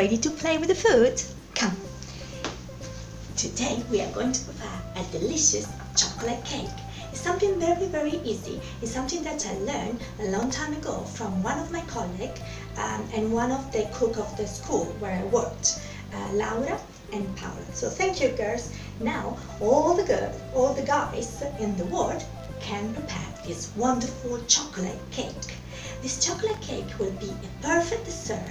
ready to play with the food? Come! Today we are going to prepare a delicious chocolate cake. It's something very, very easy. It's something that I learned a long time ago from one of my colleagues and one of the cook of the school where I worked, Laura and Paola. So thank you, girls. Now all the guys in the world can prepare this wonderful chocolate cake. This chocolate cake will be a perfect dessert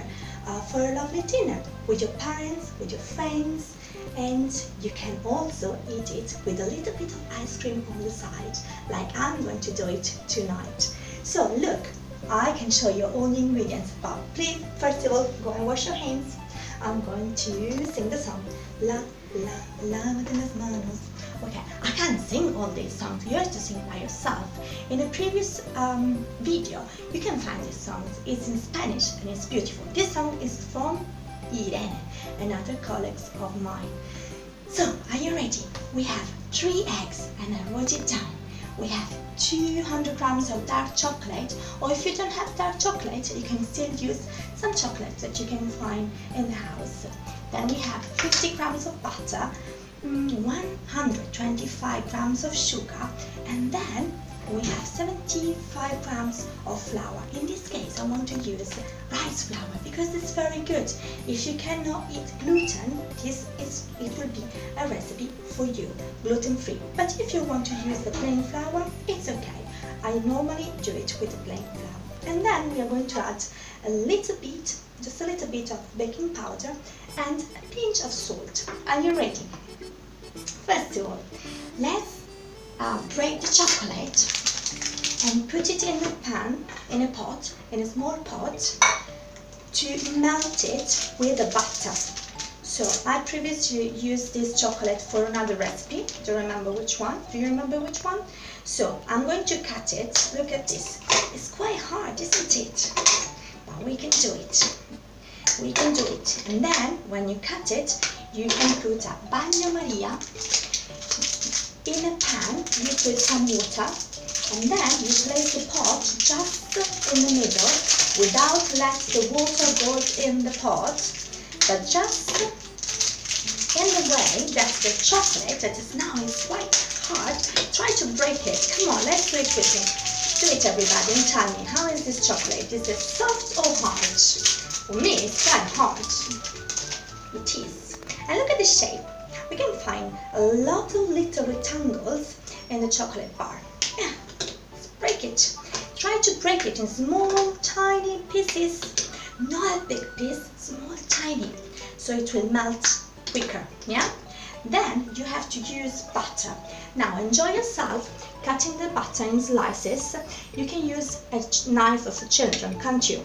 for a lovely dinner with your parents, with your friends, and you can also eat it with a little bit of ice cream on the side, like I'm going to do it tonight. So look, I can show you all the ingredients, but please, first of all, go and wash your hands. I'm going to sing the song. La, la, la de las manos. Okay, I can't sing all these songs. You have to sing by yourself. In the previous video, you can find this song. It's in Spanish and it's beautiful. This song is from Irene, another colleague of mine. So, are you ready? We have 3 eggs, and I wrote it down. We have 200 grams of dark chocolate, or if you don't have dark chocolate, you can still use some chocolate that you can find in the house. Then we have 50 grams of butter, 125 grams of sugar, and then we have 75 grams of flour. In this case, I want to use rice flour because it's very good. If you cannot eat gluten, it will be a recipe for you, gluten-free. But if you want to use the plain flour, it's okay. I normally do it with the plain flour. And then we are going to add a little bit, just a little bit of baking powder and a pinch of salt. Are you ready? First of all, let's break the chocolate and put it in a pan, in a pot, in a small pot, to melt it with the butter. So I previously used this chocolate for another recipe. Do you remember which one? So I'm going to cut it. Look at this. It's quite hard, isn't it? But we can do it. We can do it. And then when you cut it, you can put a bagnomaria. In a pan, you put some water, and then you place the pot just in the middle, without let the water go in the pot, but just in the way that the chocolate that is now is quite hard, try to break it. Come on, let's do it quickly. Do it, everybody, and tell me, how is this chocolate? Is it soft or hard? For me, it's quite hard. It is. And look at the shape. We can find a lot of little rectangles in the chocolate bar. Yeah, let's break it. Try to break it in small, tiny pieces. Not a big piece, small, tiny, so it will melt quicker, yeah? Then you have to use butter. Now enjoy yourself cutting the butter in slices. You can use a knife for children, can't you?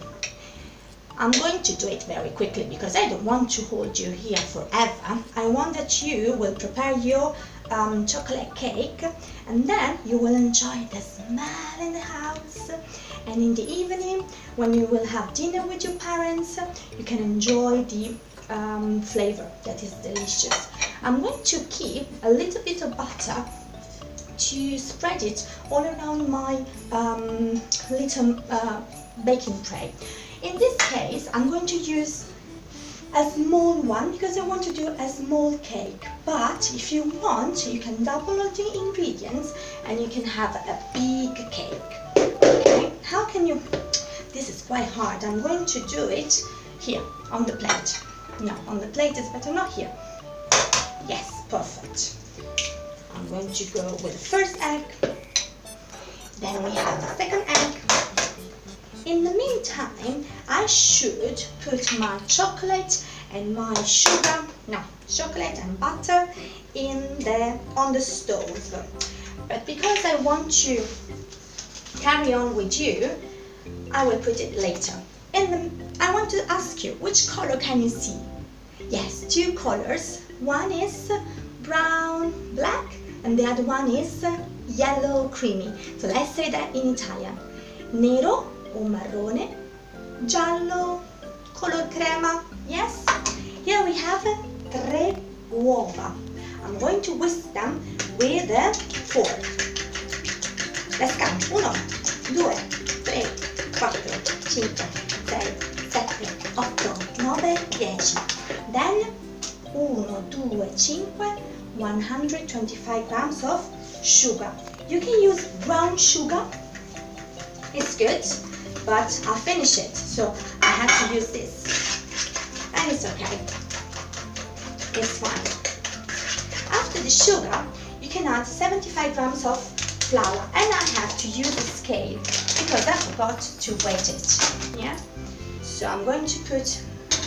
I'm going to do it very quickly because I don't want to hold you here forever. I want that you will prepare your chocolate cake, and then you will enjoy the smell in the house. And in the evening, when you will have dinner with your parents, you can enjoy the flavor that is delicious. I'm going to keep a little bit of butter to spread it all around my little baking tray. In this case, I'm going to use a small one because I want to do a small cake. But if you want, you can double the ingredients and you can have a big cake. Okay? How can you? This is quite hard. I'm going to do it here on the plate. No, on the plate is better, not here. Yes, perfect. I'm going to go with the first egg. Then we have the second egg. In the meantime, I should put my chocolate and my chocolate and butter on the stove. But because I want to carry on with you, I will put it later. I want to ask you, which color can you see? Yes, 2 colors. One is brown, black, and the other one is yellow, creamy. So let's say that in Italian. Nero o marrone, giallo, color crema. Yes? Here we have 3 uova. I'm going to whisk them with a fork. Let's count. 1, 2, 3, 4, 5, 6, 7, 8, 9, 10. 125 grams of sugar. You can use brown sugar, it's good, but I'll finish it, so I have to use this, and it's okay, it's fine. After the sugar, you can add 75 grams of flour, and I have to use a scale because I forgot to weigh it. Yeah, so I'm going to put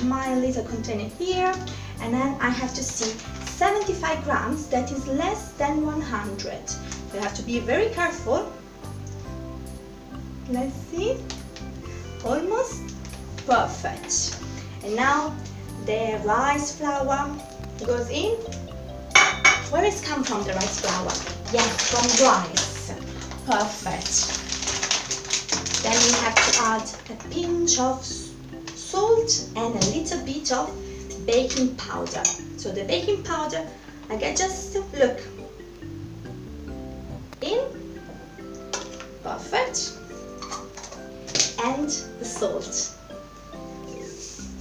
my little container here, and then I have to see 75 grams, that is less than 100. So you have to be very careful. Let's see, almost perfect. And now the rice flour goes in. Where is come from the rice flour? Yes, from rice. Perfect. Then we have to add a pinch of salt and a little bit of baking powder. So the baking powder, I get just look in. Perfect. And the salt.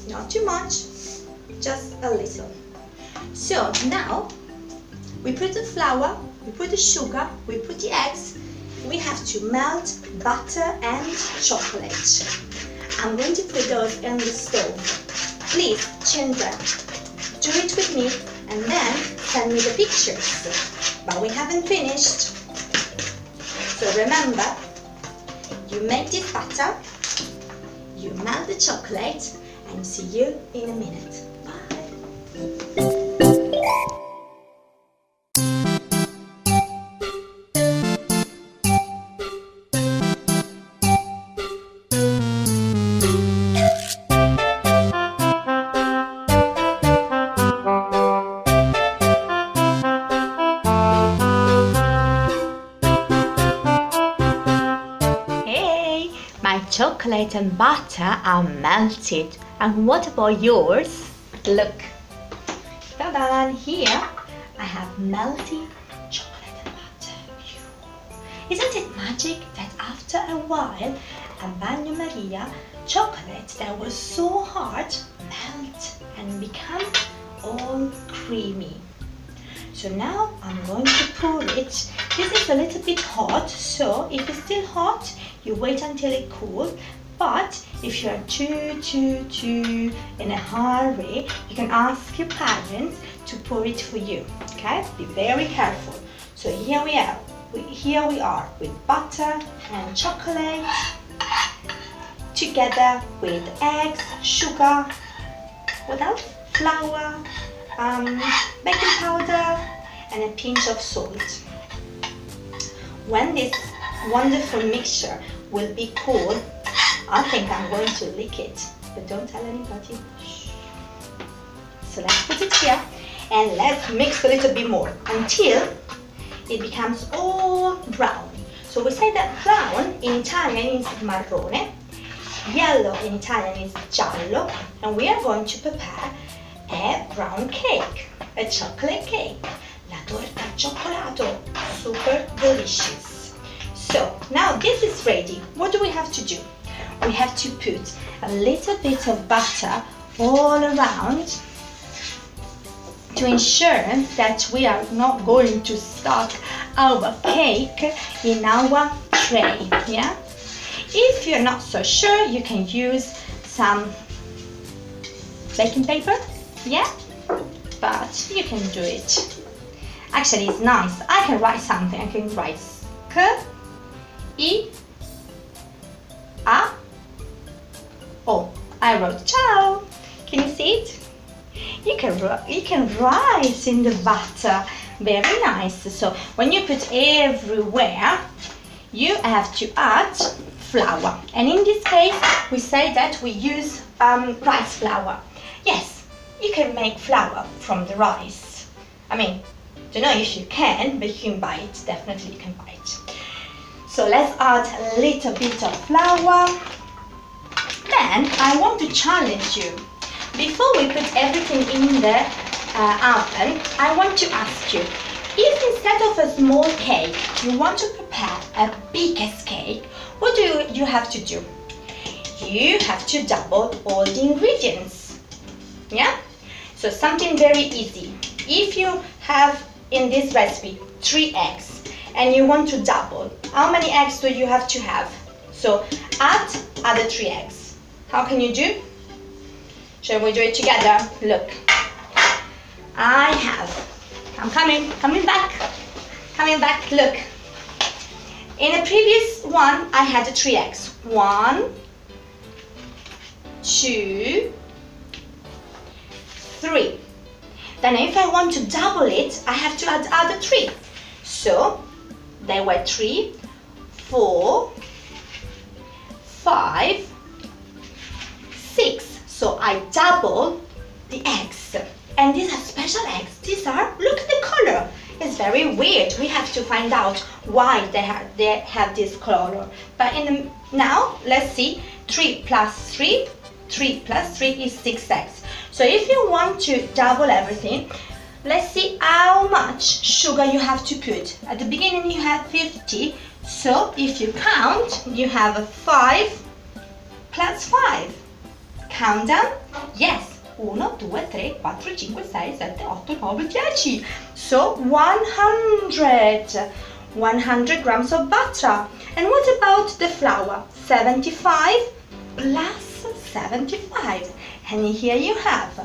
Not too much, just a little. So now we put the flour, we put the sugar, we put the eggs. We have to melt butter and chocolate. I'm going to put those on the stove. Please, children, do it with me and then send me the pictures. But we haven't finished. So remember, you make this butter, you melt the chocolate, and see you in a minute. Bye. My chocolate and butter are melted. And what about yours? Look. Ta-da! Here I have melted chocolate and butter. Isn't it magic that after a while a bagno Maria chocolate that was so hard melt and become all creamy? So now I'm going to pour it. This is a little bit hot, so if it's still hot, you wait until it cools. But if you're too in a hurry, you can ask your parents to pour it for you. Okay? Be very careful. So here we are. Here we are with butter and chocolate together with eggs, sugar, what else? Flour, baking powder, and a pinch of salt. When this wonderful mixture will be cool, I think I'm going to lick it, but don't tell anybody. Shh. So let's put it here and let's mix a little bit more until it becomes all brown. So we say that brown in Italian is marrone, yellow in Italian is giallo, and we are going to prepare a brown cake, a chocolate cake, la torta al cioccolato, super delicious. So now this is ready. What do we have to do? We have to put a little bit of butter all around to ensure that we are not going to stuck our cake in our tray. Yeah? If you're not so sure, you can use some baking paper. Yeah? But you can do it. Actually, it's nice. I can write something. I can write K-I-A-O. I wrote ciao. Can you see it? You can write in the butter. Very nice. So when you put everywhere, you have to add flour. And in this case, we say that we use rice flour. Yes, you can make flour from the rice. I mean, don't know if you can, but you can buy it. Definitely you can buy it. So let's add a little bit of flour. Then I want to challenge you. Before we put everything in the oven, I want to ask you, if instead of a small cake, you want to prepare a biggest cake, what do you have to do? You have to double all the ingredients. Yeah? So something very easy. If you have in this recipe 3 eggs and you want to double, how many eggs do you have to have? So add other 3 eggs. How can you do? Shall we do it together? Look, I have, I'm coming back, look. In a previous one, I had 3 eggs. 1, 2, 3. Then if I want to double it, I have to add other 3. So there were 3, 4, 5, 6. So I double the eggs. And these are special eggs. These are, look at the color. It's very weird. We have to find out why they have this color. But now, let's see. 3 plus 3. 3 plus 3 is 6 eggs. So if you want to double everything, let's see how much sugar you have to put. At the beginning you have 50. So if you count, you have 5 plus 5. Count down? Yes. 1, 2, 3, 4, 5, 6, 7, 8, 9, 10. So 100 grams of butter. And what about the flour? 75 plus 75. And here you have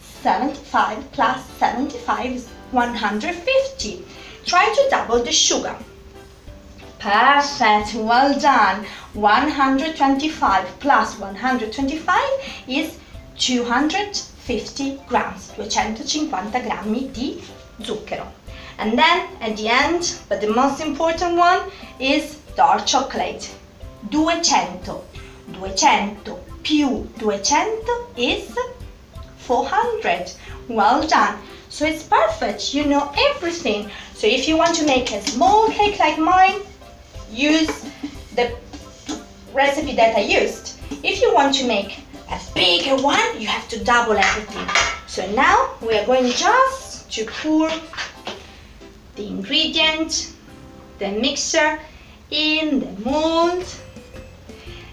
75 plus 75 is 150. Try to double the sugar. Perfect, well done. 125 plus 125 is 250 grams, 250 grammi di zucchero. And then at the end, but the most important one, is dark chocolate. 200. 200 più 200 is 400. Well done. So it's perfect, you know everything. So if you want to make a small cake like mine, use the recipe that I used. If you want to make a bigger one, you have to double everything. So now we are going just to pour the ingredient, the mixture in the mold.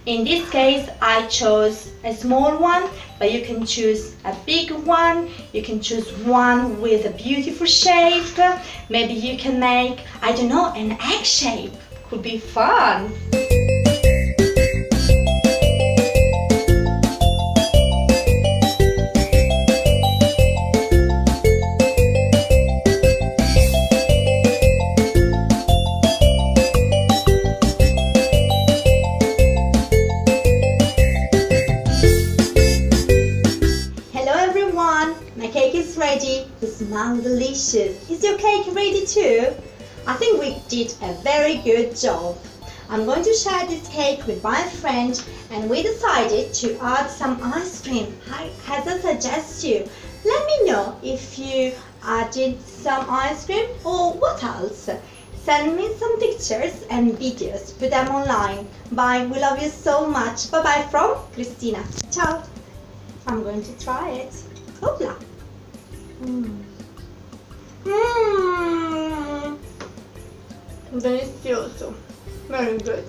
In this case, I chose a small one, but you can choose a big one. You can choose one with a beautiful shape. Maybe you can make, I don't know, an egg shape. Could be fun. My cake is ready. It smells delicious. Is your cake ready too? I think we did a very good job. I'm going to share this cake with my friend, and we decided to add some ice cream as I suggest you. Let me know if you added some ice cream or what else. Send me some pictures and videos. Put them online. Bye. We love you so much. Bye bye from Cristina. Ciao. I'm going to try it. Hola. Delicioso. Very good.